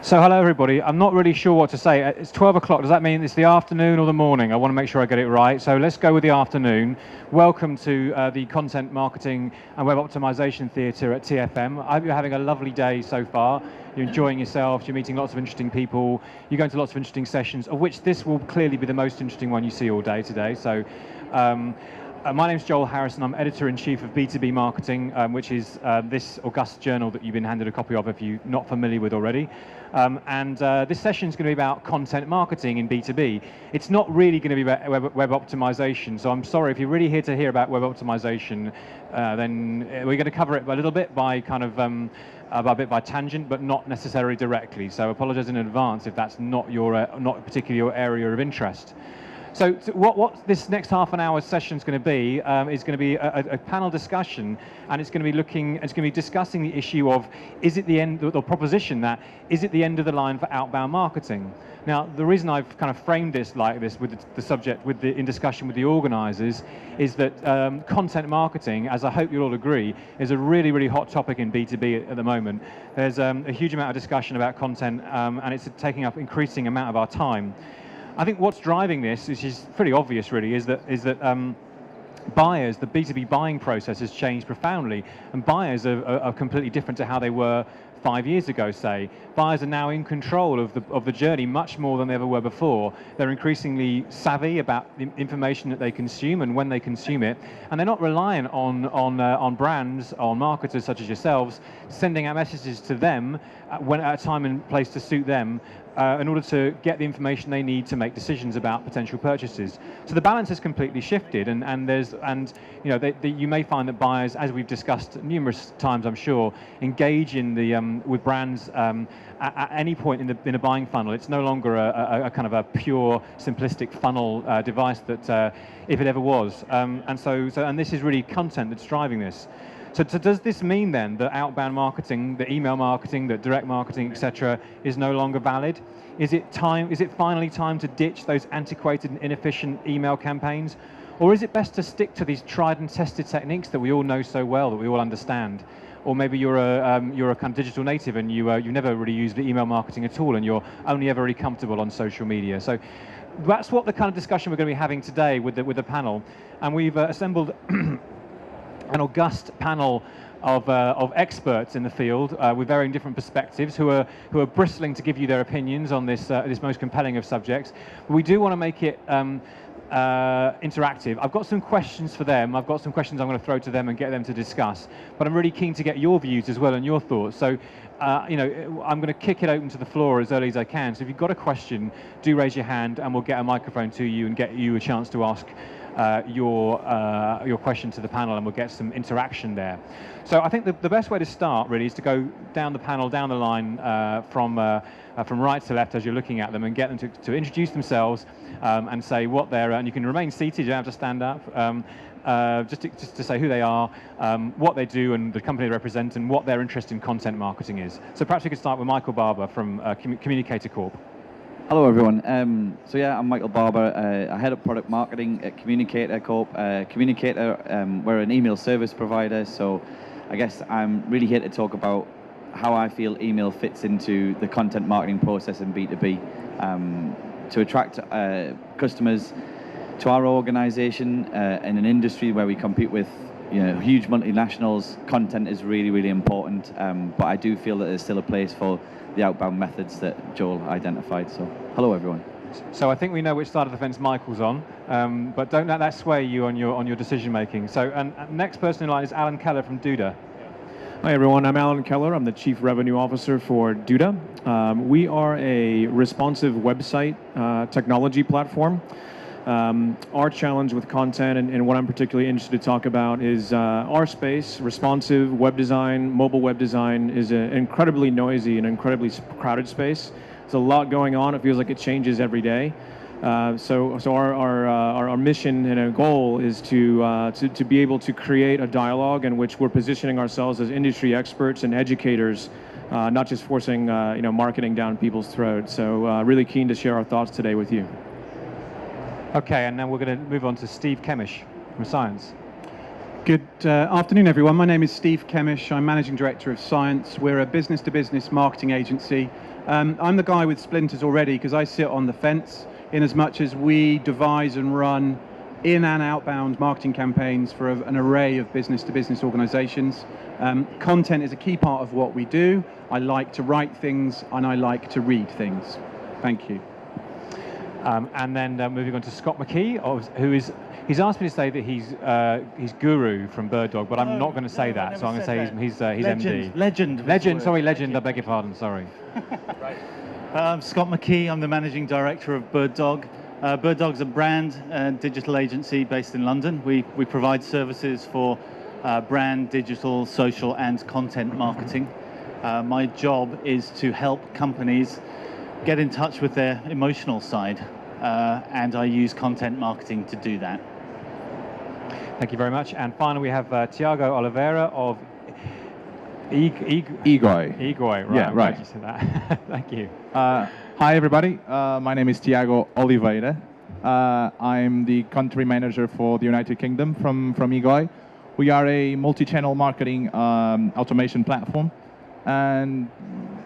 So hello everybody, I'm not really sure what to say. It's 12 o'clock, does that mean it's the afternoon or the morning? I want to make sure I get it right, so let's go with the afternoon. Welcome to the Content Marketing and Web Optimization Theatre at TFM. I hope you're having a lovely day so far. You're enjoying yourselves, you're meeting lots of interesting people, you're going to lots of interesting sessions, of which this will clearly be the most interesting one you see all day today. So. My name's Joel Harrison, I'm Editor-in-Chief of B2B Marketing, which is this august journal that you've been handed a copy of if you're not familiar with already. This session is going to be about content marketing in B2B. It's not really going to be about web optimization, so I'm sorry if you're really here to hear about web optimization, then we're going to cover it a little bit by kind of a bit by tangent, but not necessarily directly. So apologize in advance if that's not not particularly your area of interest. So what this next half an hour session is going to be a panel discussion, and it's going to be discussing the issue of, is it the end, the proposition that, is it the end of the line for outbound marketing? Now, the reason I've kind of framed this like this with the subject, in discussion with the organisers, is that content marketing, as I hope you'll all agree, is a really, really hot topic in B2B at the moment. There's a huge amount of discussion about content, and it's taking up increasing amount of our time. I think what's driving this, which is pretty obvious really, is that buyers, the B2B buying process has changed profoundly, and buyers are completely different to how they were 5 years ago, say. Buyers are now in control of the journey much more than they ever were before. They're increasingly savvy about the information that they consume and when they consume it, and they're not relying on brands, on marketers such as yourselves, sending out messages to them at a time and place to suit them, in order to get the information they need to make decisions about potential purchases. So the balance has completely shifted, and you may find that buyers, as we've discussed numerous times, I'm sure, engage in with brands at any point in a buying funnel. It's no longer a kind of a pure simplistic funnel device that if it ever was. And this is really content that's driving this. So does this mean then that outbound marketing, the email marketing, the direct marketing, etc., is no longer valid? Is it finally time to ditch those antiquated and inefficient email campaigns? Or is it best to stick to these tried and tested techniques that we all know so well, that we all understand? Or maybe you're a kind of digital native and you've never really used the email marketing at all, and you're only ever really comfortable on social media. So that's what the kind of discussion we're going to be having today with the panel. And we've assembled an august panel of experts in the field with varying different perspectives who are bristling to give you their opinions on this most compelling of subjects. But we do want to make it interactive. I've got some questions for them. I've got some questions I'm going to throw to them and get them to discuss. But I'm really keen to get your views as well and your thoughts. So, I'm going to kick it open to the floor as early as I can. So if you've got a question, do raise your hand, and we'll get a microphone to you and get you a chance to ask your question to the panel, and we'll get some interaction there. So I think the best way to start really is to go down the panel, down the line from right to left as you're looking at them, and get them to introduce themselves and say what they're, and you can remain seated, you don't have to stand up, just to say who they are, what they do and the company they represent, and what their interest in content marketing is. So perhaps we could start with Michael Barber from Communicator Corp. Hello everyone. So yeah, I'm Michael Barber. I head up product marketing at Communicator Corp. Communicator, we're an email service provider, so I guess I'm really here to talk about how I feel email fits into the content marketing process in B2B. To attract customers to our organization in an industry where we compete with huge multinationals, content is really, really important, but I do feel that there's still a place for the outbound methods that Joel identified. So, hello everyone. So I think we know which side of the fence Michael's on, but don't let that sway you on your decision making. So, and next person in line is Alan Keller from Duda. Hi everyone, I'm Alan Keller. I'm the Chief Revenue Officer for Duda. We are a responsive website technology platform. Our challenge with content, and what I'm particularly interested to talk about, is our space, responsive web design, mobile web design, is an incredibly noisy and incredibly crowded space. There's a lot going on. It feels like it changes every day. So our mission and our goal is to be able to create a dialogue in which we're positioning ourselves as industry experts and educators, not just forcing marketing down people's throats. So really keen to share our thoughts today with you. Okay, and then we're going to move on to Steve Kemish from Cyance. Good afternoon, everyone. My name is Steve Kemish. I'm Managing Director of Cyance. We're a business-to-business marketing agency. I'm the guy with splinters already because I sit on the fence in as much as we devise and run in and outbound marketing campaigns for an array of business-to-business organizations. Content is a key part of what we do. I like to write things and I like to read things. Thank you. And then moving on to Scot McKee, he's asked me to say that he's Guru from Birddog, but I'm not going to say that, so I'm going to say he's MD. Legend. Sorry, legend. I beg your pardon. Sorry. Right. I'm Scot McKee. I'm the managing director of Birddog. Birddog's a brand and digital agency based in London. We provide services for brand, digital, social, and content marketing. My job is to help companies get in touch with their emotional side, and I use content marketing to do that. Thank you very much. And finally, we have Tiago Oliveira of E-goi. E-goi, right. Yeah, I'm right. glad you said that. Thank you. Hi, everybody. My name is Tiago Oliveira. I'm the country manager for the United Kingdom from E-goi. We are a multi-channel marketing automation platform. And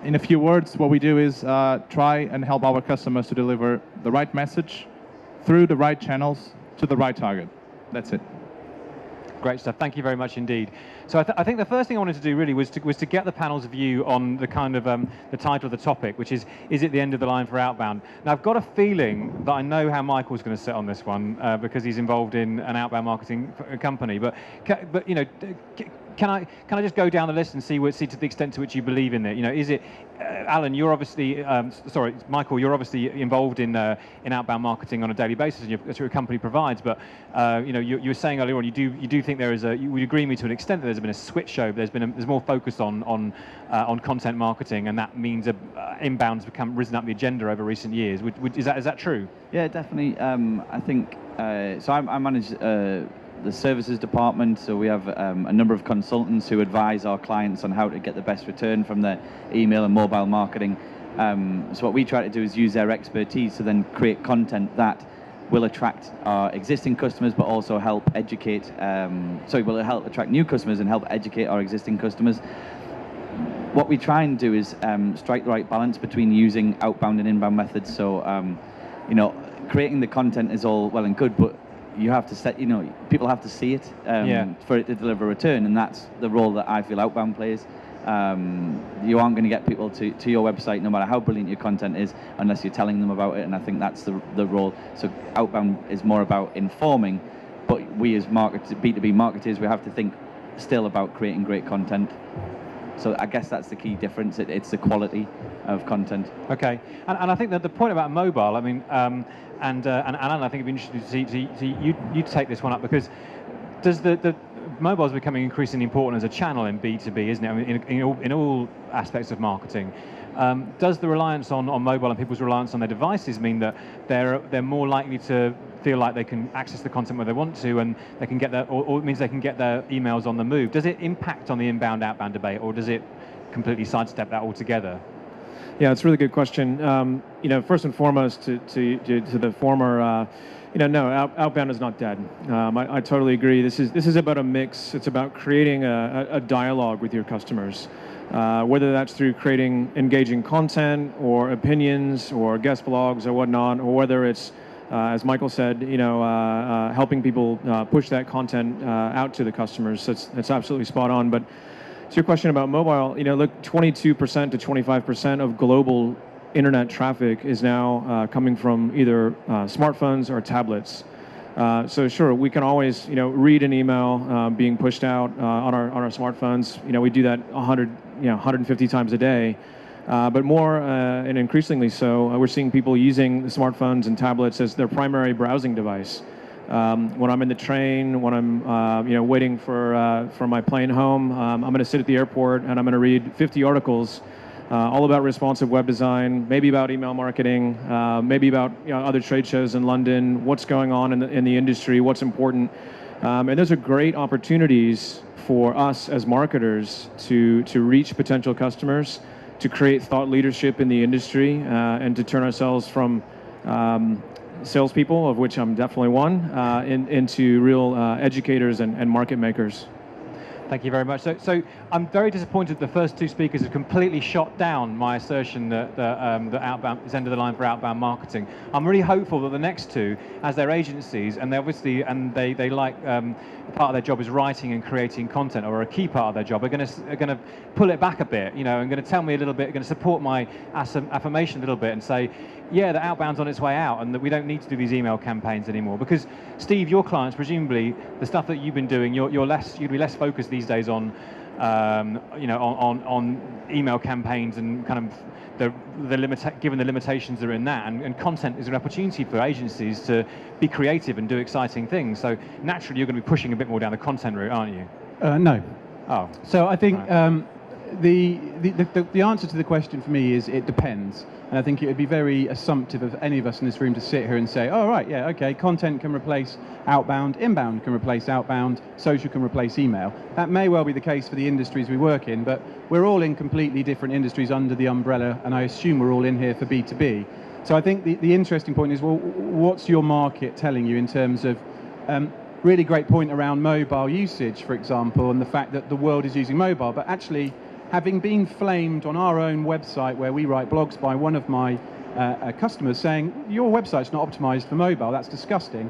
in a few words, what we do is try and help our customers to deliver the right message through the right channels to the right target. That's it. Great stuff. Thank you very much indeed. So I think the first thing I wanted to do really was to get the panel's view on the kind of the title of the topic, which is it the end of the line for Outbound? Now I've got a feeling that I know how Michael's going to sit on this one because he's involved in an outbound marketing company. But you know, can I just go down the list and see to the extent to which you believe in it? You know, is it Alan? You're obviously sorry, Michael. You're obviously involved in outbound marketing on a daily basis, and that's what your company provides. But you know, you were saying earlier on, you do think there is you would agree with me to an extent that there's been a switch over. There's more focus on content marketing, and that means inbound's risen up the agenda over recent years. Is that true? Yeah, definitely. I think so. I manage the services department, so we have a number of consultants who advise our clients on how to get the best return from their email and mobile marketing. So what we try to do is use their expertise to then create content that will attract our existing customers, but also help educate. Will help attract new customers and help educate our existing customers. What we try and do is strike the right balance between using outbound and inbound methods. So, you know, creating the content is all well and good, but you have to set, you know, people have to see it for it to deliver a return, and that's the role that I feel Outbound plays. You aren't going to get people to your website, no matter how brilliant your content is, unless you're telling them about it, and I think that's the role. So Outbound is more about informing, but we as B2B marketers, we have to think still about creating great content. So I guess that's the key difference. It's the quality of content. Okay, and I think that the point about mobile, I mean, and Alan, I think it'd be interesting to see you take this one up, because does the mobile is becoming increasingly important as a channel in B2B, isn't it? I mean, in all aspects of marketing. Does the reliance on mobile and people's reliance on their devices mean that they're more likely to feel like they can access the content where they want to, and they can get or it means they can get their emails on the move? Does it impact on the inbound-outbound debate, or does it completely sidestep that altogether? Yeah, it's a really good question. You know, first and foremost, to the former, you know, no, outbound is not dead. I totally agree. This is about a mix. It's about creating a dialogue with your customers, whether that's through creating engaging content or opinions or guest blogs or whatnot, or whether it's as Michael said, you know, helping people push that content out to the customers. So it's absolutely spot on. But to your question about mobile, you know, look, 22% to 25% of global internet traffic is now coming from either smartphones or tablets. So sure, we can always, you know, read an email being pushed out on our smartphones. You know, we do that 150 times a day. But more and increasingly so, we're seeing people using the smartphones and tablets as their primary browsing device. When I'm in the train, when I'm you know, waiting for my plane home, I'm going to sit at the airport and I'm going to read 50 articles all about responsive web design, maybe about email marketing, maybe about, you know, other trade shows in London, what's going on in the industry, what's important. And those are great opportunities for us as marketers to reach potential customers, to create thought leadership in the industry, and to turn ourselves from salespeople, of which I'm definitely one, into real educators and market makers. Thank you very much. So I'm very disappointed the first two speakers have completely shot down my assertion that Outbound is end of the line for outbound marketing. I'm really hopeful that the next two, as their agencies, and they obviously, and they like, part of their job is writing and creating content, or a key part of their job, are going to pull it back a bit, and going to tell me a little bit, going to support my affirmation a little bit and say, yeah, the Outbound's on its way out and that we don't need to do these email campaigns anymore. Because Steve, your clients, presumably, the stuff that you've been doing, you'd be less focused these days on, on email campaigns and kind of given the limitations that are in that, and content is an opportunity for agencies to be creative and do exciting things. So naturally, you're going to be pushing a bit more down the content route, aren't you? No. Oh. So I think right. the answer to the question for me is it depends. And I think it would be very assumptive of any of us in this room to sit here and say, oh, right, yeah, okay, content can replace outbound, inbound can replace outbound, social can replace email. That may well be the case for the industries we work in, but we're all in completely different industries under the umbrella, and I assume we're all in here for B2B. So I think the interesting point is, well, what's your market telling you in terms of really great point around mobile usage, for example, and the fact that the world is using mobile, but actually, having been flamed on our own website where we write blogs by one of my customers saying, your website's not optimized for mobile, that's disgusting.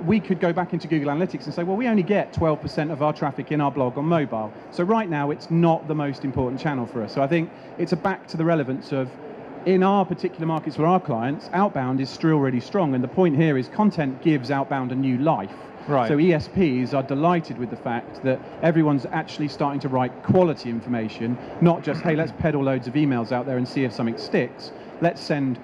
We could go back into Google Analytics and say, well, we only get 12% of our traffic in our blog on mobile. So right now, it's not the most important channel for us. So I think it's back to the relevance of, in our particular markets for our clients, outbound is still really strong. And the point here is content gives outbound a new life. Right. So ESPs are delighted with the fact that everyone's actually starting to write quality information, not just, hey, let's peddle loads of emails out there and see if something sticks. Let's send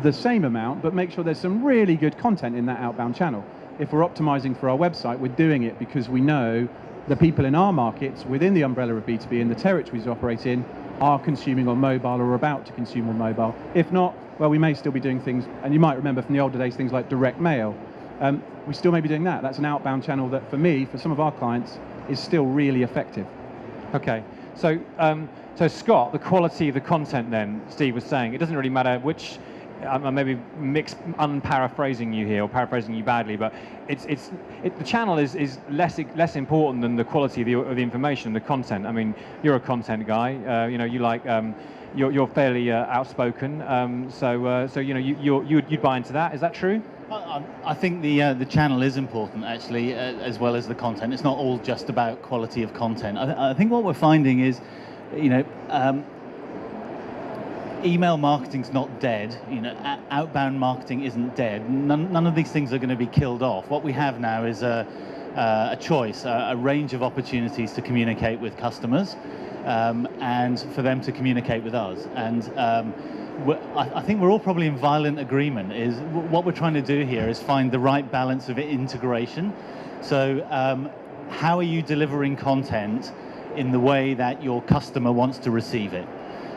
the same amount, but make sure there's some really good content in that outbound channel. If we're optimizing for our website, we're doing it because we know the people in our markets within the umbrella of B2B and the territories we operate in are consuming on mobile or about to consume on mobile. If not, well, we may still be doing things, and you might remember from the older days, things like direct mail. We still may be doing that. That's an outbound channel that, for me, for some of our clients, is still really effective. Okay, so Scot, the quality of the content then, Steve was saying, it doesn't really matter which, I maybe unparaphrasing you here, or paraphrasing you badly, but the channel is less important than the quality of the information, the content. I mean, you're a content guy, you like, you're fairly outspoken, so you'd buy into that, is that true? I think the channel is important, actually, as well as the content. It's not all just about quality of content. I think what we're finding is, email marketing's not dead. Outbound marketing isn't dead. None of these things are going to be killed off. What we have now is a choice, a range of opportunities to communicate with customers, and for them to communicate with us. And I think we're all probably in violent agreement is what we're trying to do here is find the right balance of integration. So how are you delivering content in the way that your customer wants to receive it?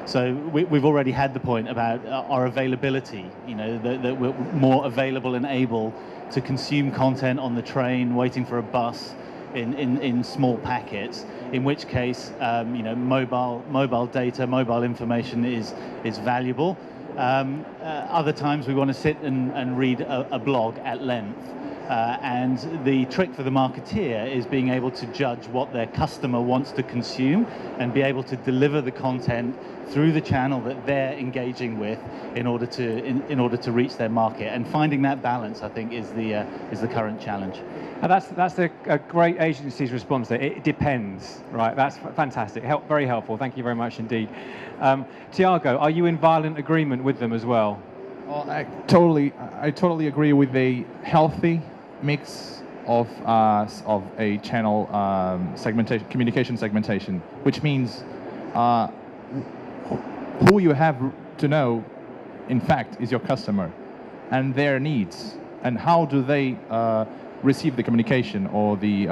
So we've already had the point about our availability, that we're more available and able to consume content on the train, waiting for a bus, in small packets, in which case mobile data, mobile information is valuable. Other times we want to sit and read a blog at length. And the trick for the marketeer is being able to judge what their customer wants to consume and be able to deliver the content through the channel that they're engaging with in order to reach their market. And finding that balance, I think, is the current challenge. And that's a great agency's response there. It depends, right? That's fantastic. Very helpful. Thank you very much indeed. Tiago, are you in violent agreement with them as well? Well, I totally agree with a healthy mix of a channel segmentation, communication segmentation, which means who you have to know, in fact, is your customer and their needs, and how do they receive the communication or the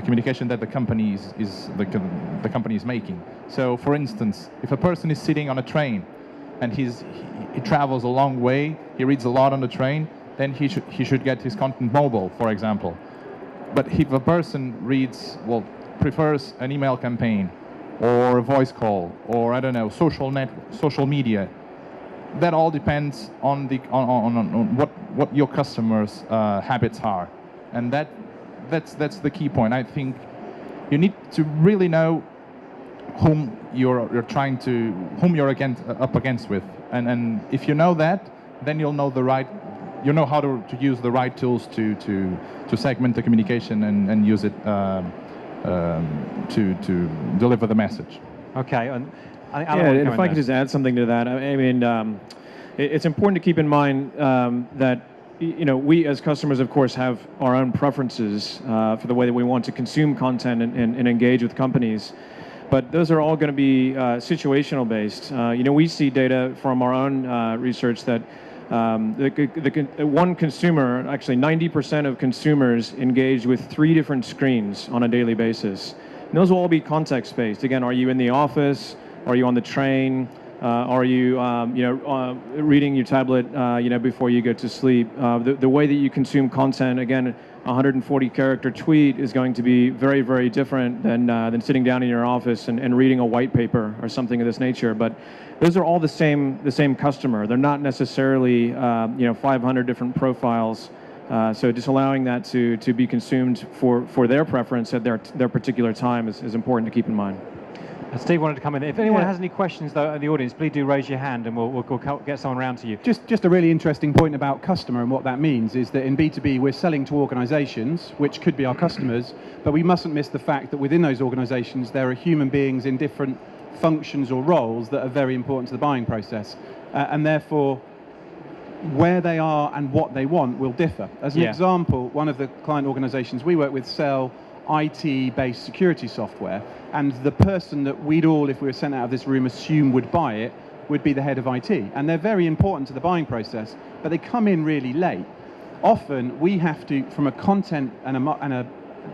communication that the company is making. So, for instance, if a person is sitting on a train and he travels a long way, he reads a lot on the train, then he should get his content mobile, for example. But if a person prefers an email campaign or a voice call or, I don't know, social media, that all depends on what your customers' habits are, and that's the key point. I think you need to really know whom you're up against with, and if you know that, then you'll know how to use the right tools to segment the communication and use it to deliver the message. Okay, and and if I could just add something to that, I mean, it's important to keep in mind that we as customers, of course, have our own preferences for the way that we want to consume content and engage with companies. But those are all going to be situational based. We see data from our own research that one consumer, actually 90% of consumers engage with 3 different screens on a daily basis. And those will all be context based. Again, are you in the office? Are you on the train? Are you reading your tablet before you go to sleep? The way that you consume content, again, 140 character tweet is going to be very, very different than sitting down in your office and reading a white paper or something of this nature. But those are all the same customer. They're not necessarily 500 different profiles. So just allowing that to be consumed for their preference at their particular time is important to keep in mind. Steve wanted to come in. If anyone has any questions, though, in the audience, please do raise your hand, and we'll get someone around to you. Just a really interesting point about customer and what that means is that in B2B we're selling to organizations, which could be our customers, but we mustn't miss the fact that within those organizations there are human beings in different functions or roles that are very important to the buying process, and therefore where they are and what they want will differ. As an example, one of the client organizations we work with sell IT-based security software, and the person that we'd all, if we were sent out of this room, assume would buy it would be the head of IT. And they're very important to the buying process, but they come in really late. Often we have to, from a content and a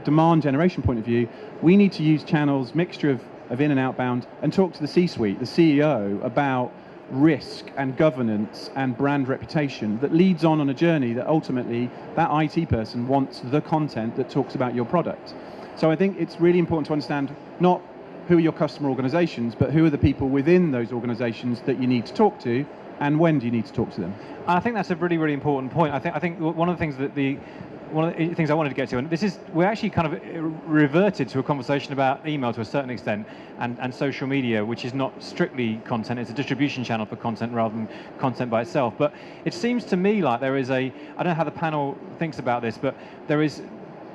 demand generation point of view, we need to use channels, mixture of in and outbound, and talk to the C-suite, the CEO, about risk and governance and brand reputation that leads on a journey that ultimately that IT person wants the content that talks about your product. So I think it's really important to understand not who are your customer organizations, but who are the people within those organizations that you need to talk to, and when do you need to talk to them? I think that's a really, really important point. I think one of the things I wanted to get to, and we're actually kind of reverted to a conversation about email to a certain extent, and social media, which is not strictly content, it's a distribution channel for content rather than content by itself. But it seems to me like there is I don't know how the panel thinks about this, but there is,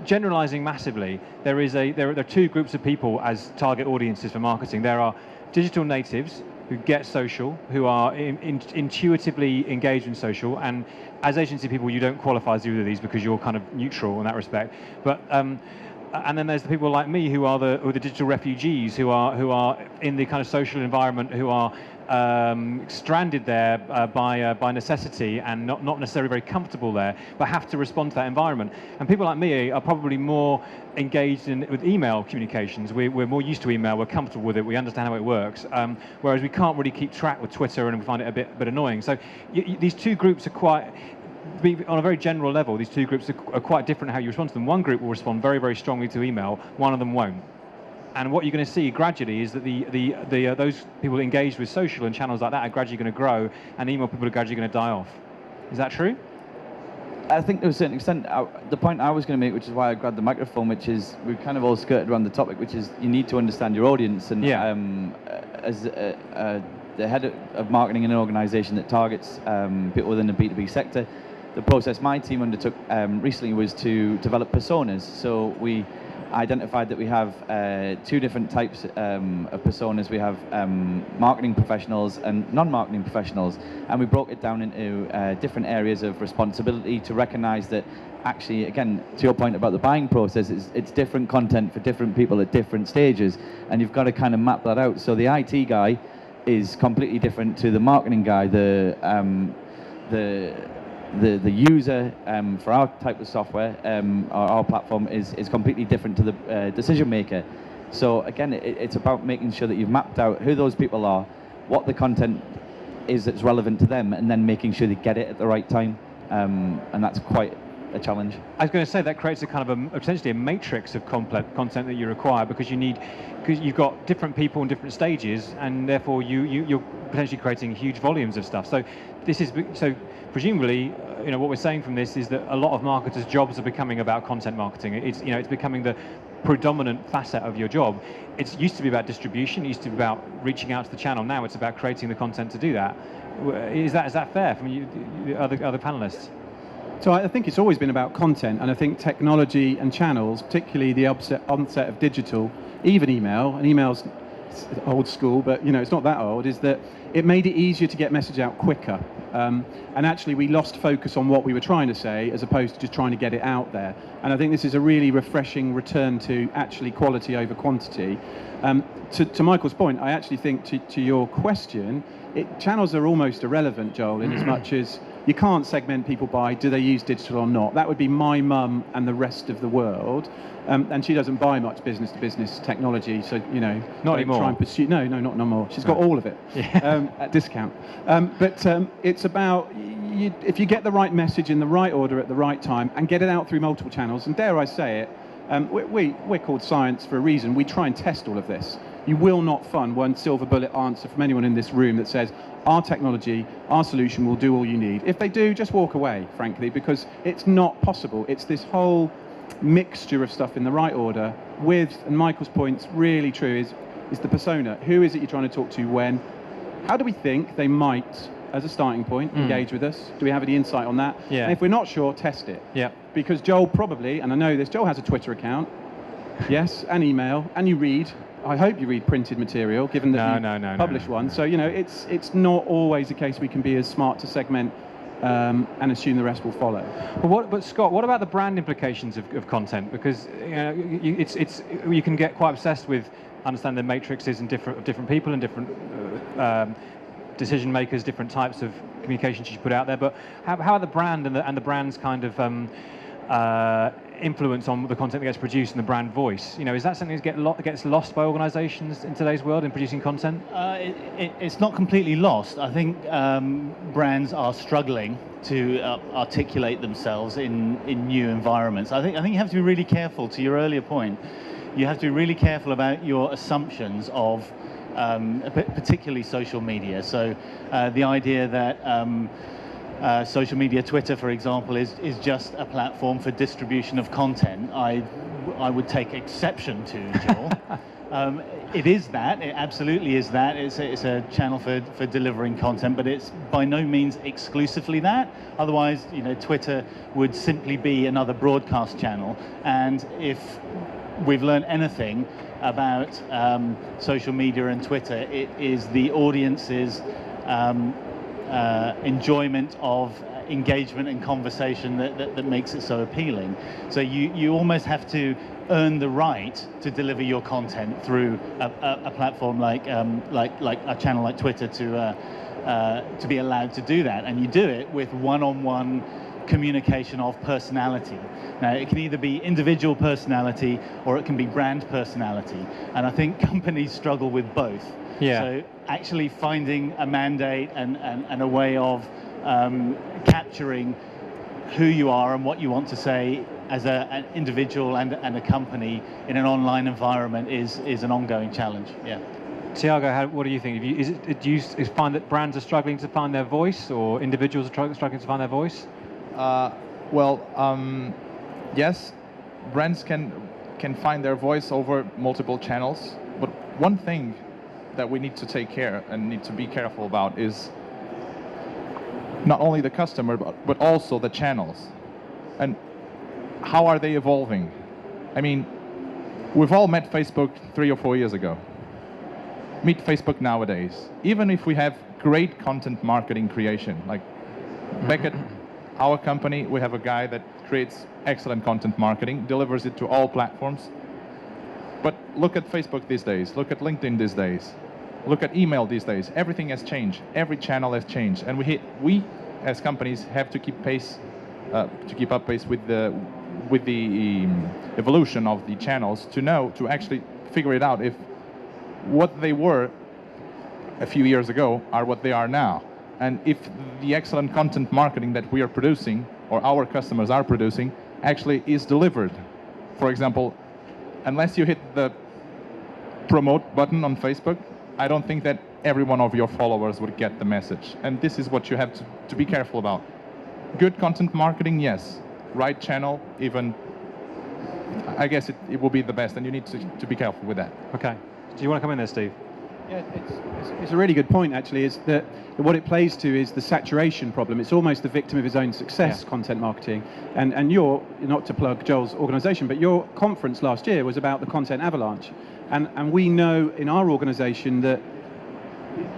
generalizing massively, there are 2 groups of people as target audiences for marketing. There are digital natives who get social, who are intuitively engaged in social, and as agency people you don't qualify as either of these because you're kind of neutral in that respect. But and then there's the people like me who are the digital refugees who are in the kind of social environment, who are stranded there by necessity and not necessarily very comfortable there, but have to respond to that environment. And people like me are probably more engaged with email communications. We're more used to email, we're comfortable with it, we understand how it works, whereas we can't really keep track with Twitter and we find it a bit annoying. So these 2 groups are quite, on a very general level, these 2 groups are quite different how you respond to them. One group will respond very, very strongly to email, one of them won't. And what you're going to see gradually is that those people engaged with social and channels like that are gradually going to grow, and email people are gradually going to die off. Is that true? I think to a certain extent, the point I was going to make, which is why I grabbed the microphone, which is we've kind of all skirted around the topic, which is you need to understand your audience. And as the head of marketing in an organization that targets people within the B2B sector, the process my team undertook recently was to develop personas. So we identified that we have 2 different types of personas. We have marketing professionals and non-marketing professionals, and we broke it down into different areas of responsibility to recognize that actually, again, to your point about the buying process, it's different content for different people at different stages, and you've got to kind of map that out. So the IT guy is completely different to the marketing guy. The user for our type of software, our platform is completely different to the decision maker. So again, it's about making sure that you've mapped out who those people are, what the content is that's relevant to them, and then making sure they get it at the right time. And that's quite a challenge. I was going to say that creates a kind of potentially a matrix of content that you require, because you've got different people in different stages, and therefore you're potentially creating huge volumes of stuff. So presumably, what we're saying from this is that a lot of marketers' jobs are becoming about content marketing. It's becoming the predominant facet of your job. It used to be about distribution. It used to be about reaching out to the channel. Now it's about creating the content to do that. Is that fair from you, the other panelists? So I think it's always been about content, and I think technology and channels, particularly the onset of digital, even email, and email's old school, but it's not that old, is that it made it easier to get message out quicker. And actually we lost focus on what we were trying to say as opposed to just trying to get it out there. And I think this is a really refreshing return to actually quality over quantity. To Michael's point, I actually think to your question, channels are almost irrelevant, Joel, in as much as you can't segment people by do they use digital or not. That would be my mum and the rest of the world. And she doesn't buy much business-to-business technology, so not anymore. Try and pursue. No, not no more. She's got all of it at discount. But it's about if you get the right message in the right order at the right time and get it out through multiple channels. And dare I say it, we're called Cyance for a reason. We try and test all of this. You will not find one silver bullet answer from anyone in this room that says our technology, our solution will do all you need. If they do, just walk away, frankly, because it's not possible. It's this whole mixture of stuff in the right order with, and Michael's point's really true, is the persona. Who is it you're trying to talk to when? How do we think they might, as a starting point, engage with us? Do we have any insight on that? Yeah. And if we're not sure, test it. Yeah. Because Joel probably, and I know this, Joel has a Twitter account, yes, and email, and you read. I hope you read printed material, given that you publish one. So, it's not always the case we can be as smart to segment and assume the rest will follow. But Scott, what about the brand implications of content? Because you can get quite obsessed with understanding the matrices and different people and different decision makers, different types of communications you put out there. But how are the brand and the brand's kind of influence on the content that gets produced and the brand voice? Is that something that gets lost by organisations in today's world in producing content? It's not completely lost. I think brands are struggling to articulate themselves in new environments. I think you have to be really careful. To your earlier point, you have to be really careful about your assumptions of particularly social media. So the idea that social media, Twitter, for example, is just a platform for distribution of content, I would take exception to, Joel. It is that. It absolutely is that. It's a channel for delivering content, but it's by no means exclusively that. Otherwise, Twitter would simply be another broadcast channel. And if we've learned anything about social media and Twitter, it is the audience's enjoyment of engagement and conversation that makes it so appealing. So you almost have to earn the right to deliver your content through a platform like a channel like Twitter to be allowed to do that, and you do it with one-on-one communication of personality. Now, it can either be individual personality or it can be brand personality, and I think companies struggle with both. Yeah. So actually finding a mandate and a way of capturing who you are and what you want to say as an individual and a company in an online environment is an ongoing challenge. Yeah. Tiago, what do you think? Do you find that brands are struggling to find their voice, or individuals are struggling to find their voice? Yes, brands can find their voice over multiple channels, but one thing that we need to take care and need to be careful about is not only the customer, but also the channels. And how are they evolving? I mean, we've all met Facebook 3 or 4 years ago. Meet Facebook nowadays. Even if we have great content marketing creation, like back at our company, we have a guy that creates excellent content marketing, delivers it to all platforms. But look at Facebook these days, look at LinkedIn these days, look at email these days. Everything has changed, every channel has changed, and we as companies have to keep pace, to keep up pace with the evolution of the channels, to actually figure it out if what they were a few years ago are what they are now. And if the excellent content marketing that we are producing or our customers are producing actually is delivered. For example, unless you hit the promote button on Facebook, I don't think that every one of your followers would get the message. And this is what you have to be careful about. Good content marketing, yes. Right channel, even, I guess it will be the best, and you need to be careful with that. Okay. Do you want to come in there, Steve? Yeah, it's a really good point, actually, is that what it plays to is the saturation problem. It's almost the victim of his own success, content marketing. And you're, not to plug Joel's organisation, but your conference last year was about the content avalanche. And we know in our organisation that,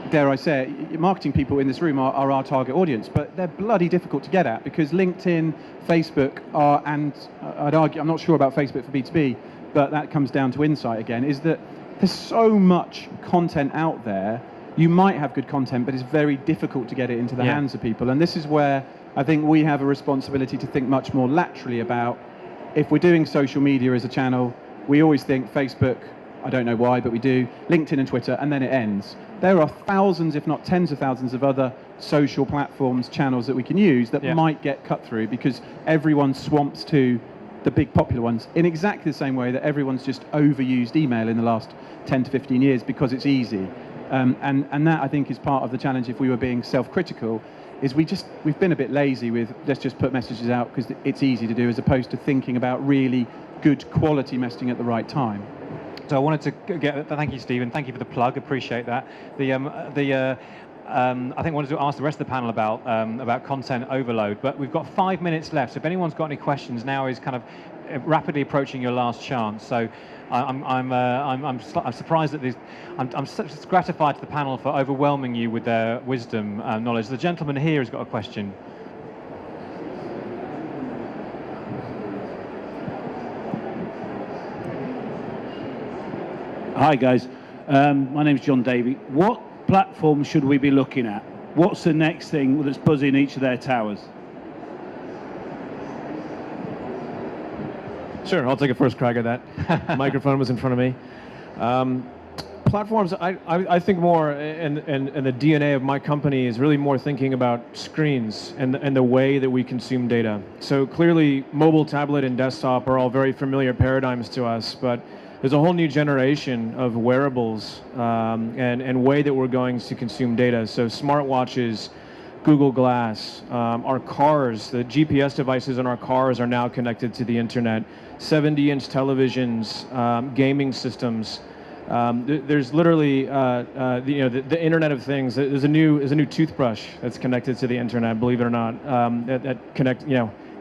dare I say it, marketing people in this room are our target audience, but they're bloody difficult to get at because LinkedIn, Facebook are, and I'd argue, I'm not sure about Facebook for B2B, but that comes down to insight again, is that there's so much content out there. You might have good content, but it's very difficult to get it into the hands of people. And this is where I think we have a responsibility to think much more laterally about, if we're doing social media as a channel, we always think Facebook, I don't know why, but we do, LinkedIn and Twitter, and then it ends. There are thousands, if not tens of thousands of other social platforms, channels that we can use that might get cut through because everyone swamps to the big popular ones in exactly the same way that everyone's just overused email in the last 10 to 15 years because it's easy. And that, I think, is part of the challenge if we were being self-critical, is we've been a bit lazy with, let's just put messages out because it's easy to do, as opposed to thinking about really good quality messaging at the right time. So I wanted to thank you, Stephen. Thank you for the plug. Appreciate that. I think I wanted to ask the rest of the panel about content overload, but we've got 5 minutes left. So if anyone's got any questions, now is kind of rapidly approaching your last chance. So I'm surprised that I'm gratified to the panel for overwhelming you with their wisdom and knowledge. The gentleman here has got a question. Hi guys, my name's John Davey. What platform should we be looking at? What's the next thing that's buzzing each of their towers? Sure, I'll take a first crack at that. Microphone was in front of me. Platforms, I think more, and the DNA of my company is really more thinking about screens and the way that we consume data. So clearly, mobile, tablet, and desktop are all very familiar paradigms to us, but there's a whole new generation of wearables and way that we're going to consume data. So smartwatches, Google Glass, our cars, the GPS devices in our cars are now connected to the internet. 70-inch televisions, gaming systems. There's literally the Internet of Things. There's a new toothbrush that's connected to the internet. Believe it or not, that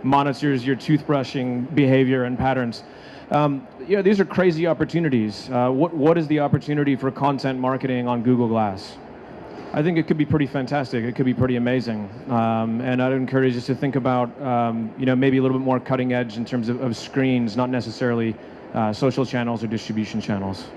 monitors your toothbrushing behavior and patterns. These are crazy opportunities. What is the opportunity for content marketing on Google Glass? I think it could be pretty fantastic. It could be pretty amazing. And I'd encourage us to think about, maybe a little bit more cutting edge in terms of screens, not necessarily social channels or distribution channels.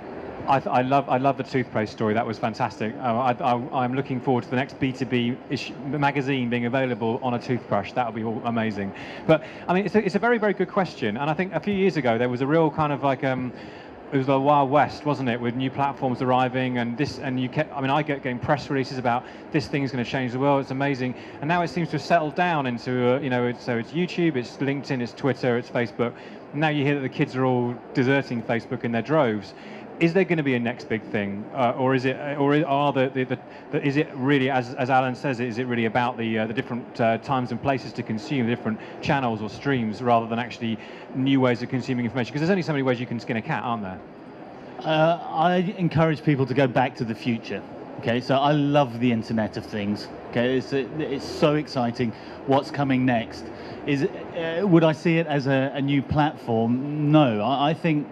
I love the toothpaste story. That was fantastic. I'm looking forward to the next B2B magazine being available on a toothbrush. That would be all amazing. But I mean, it's a very, very good question. And I think a few years ago there was a real kind of like it was the Wild West, wasn't it, with new platforms arriving and this, and you kept. I mean, I getting press releases about this thing's going to change the world. It's amazing. And now it seems to have settled down into so it's YouTube, it's LinkedIn, it's Twitter, it's Facebook. Now you hear that the kids are all deserting Facebook in their droves. Is there going to be a next big thing, or is it, is it really, as Alan says, is it really about the different times and places to consume, the different channels or streams, rather than actually new ways of consuming information? Because there's only so many ways you can skin a cat, aren't there? I encourage people to go back to the future. Okay, so I love the Internet of Things. Okay, it's so exciting. What's coming next? Would I see it as a new platform? No, I think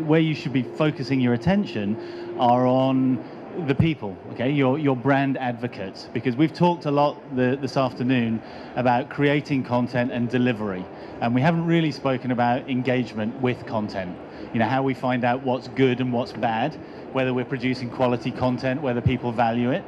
where you should be focusing your attention are on the people, okay, your brand advocates, because we've talked a lot this afternoon about creating content and delivery, and we haven't really spoken about engagement with content. how we find out what's good and what's bad, whether we're producing quality content, whether people value it.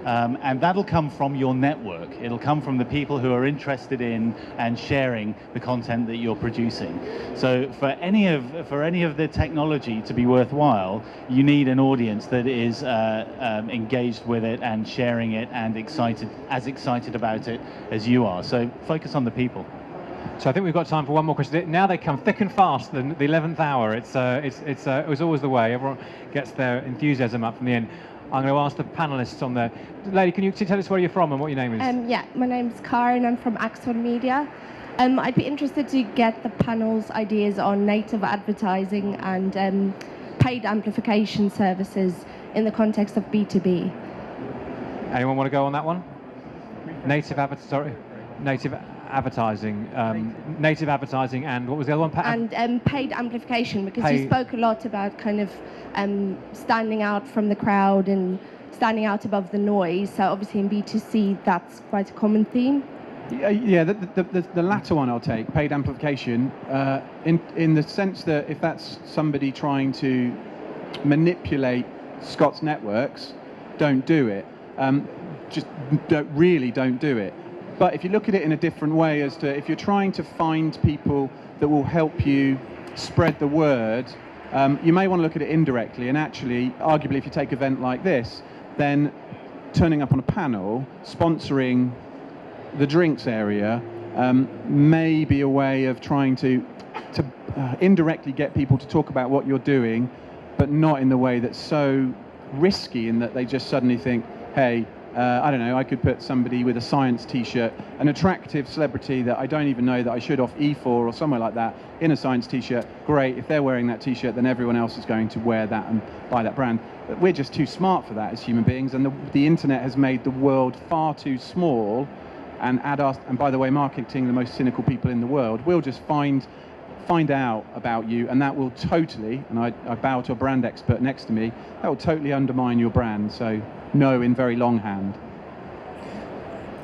And that'll come from your network. It'll come from the people who are interested in and sharing the content that you're producing. So for any of the technology to be worthwhile, you need an audience that is engaged with it and sharing it and as excited about it as you are. So focus on the people. So I think we've got time for one more question. Now they come thick and fast. The 11th hour. It was always the way. Everyone gets their enthusiasm up from the end. I'm going to ask the panelists on there. Lady, can you tell us where you're from and what your name is? Yeah, my name's Karen. I'm from Axon Media. I'd be interested to get the panel's ideas on native advertising and paid amplification services in the context of B2B. Anyone want to go on that one? Native advertising, native advertising, and what was the other one? And paid amplification, because you spoke a lot about kind of standing out from the crowd and standing out above the noise. So obviously in B2C, that's quite a common theme. Yeah, the latter one I'll take, paid amplification, in the sense that if that's somebody trying to manipulate Scot's networks, don't do it. Just don't do it. But if you look at it in a different way, as to if you're trying to find people that will help you spread the word, you may want to look at it indirectly. And actually, arguably, if you take an event like this, then turning up on a panel, sponsoring the drinks area, may be a way of trying to indirectly get people to talk about what you're doing, but not in the way that's so risky in that they just suddenly think, hey, I don't know, I could put somebody with a Cyance t-shirt, an attractive celebrity that I don't even know that I should off E4 or somewhere like that, in a Cyance t-shirt. Great, if they're wearing that t-shirt, then everyone else is going to wear that and buy that brand. But we're just too smart for that as human beings, and the internet has made the world far too small, and by the way, marketing, the most cynical people in the world, will just find out about you, and that will totally, and I bow to a brand expert next to me, that will totally undermine your brand. So no, in very longhand.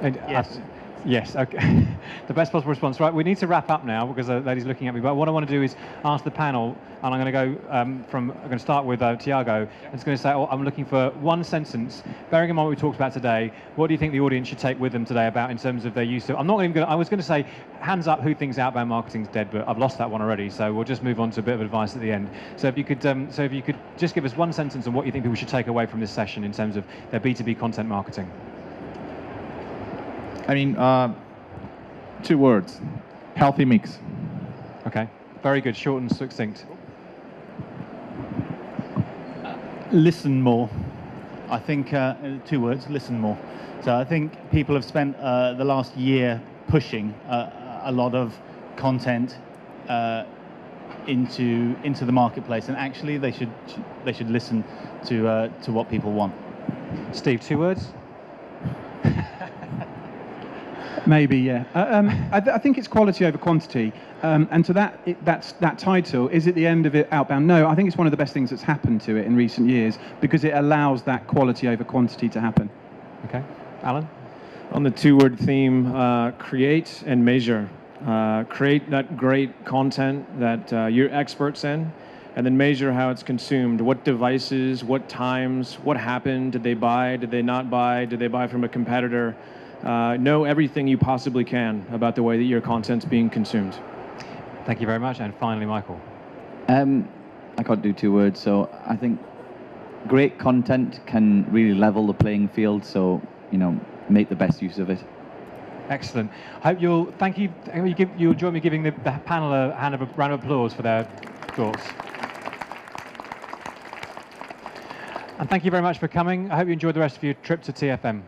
Yes. Yes, okay. The best possible response. Right, we need to wrap up now because the lady's looking at me. But what I want to do is ask the panel, and I'm going to go I'm going to start with Tiago. It's going to say, I'm looking for one sentence, bearing in mind what we talked about today. What do you think the audience should take with them today about in terms of their use of? I was going to say, hands up, who thinks outbound marketing's dead, but I've lost that one already. So we'll just move on to a bit of advice at the end. So if you could just give us one sentence on what you think people should take away from this session in terms of their B2B content marketing. I mean, 2 words, healthy mix. Okay, very good, short and succinct. Listen more. I think 2 words, listen more. So I think people have spent the last year pushing a lot of content into the marketplace, and actually they should listen to what people want. Steve, 2 words? Maybe, yeah. I think it's quality over quantity. And to that title, is it the end of it, Outbound? No, I think it's one of the best things that's happened to it in recent years because it allows that quality over quantity to happen. Okay. Alan? On the 2-word theme, create and measure. Create that great content that you're experts in, and then measure how it's consumed. What devices, what times, what happened, did they buy, did they not buy, did they buy from a competitor? Know everything you possibly can about the way that your content's being consumed. Thank you very much. And finally, Michael. I can't do 2 words, so I think great content can really level the playing field, so, make the best use of it. Excellent. Hope you'll join me giving the panel a round of applause for their thoughts. And thank you very much for coming. I hope you enjoyed the rest of your trip to TFM.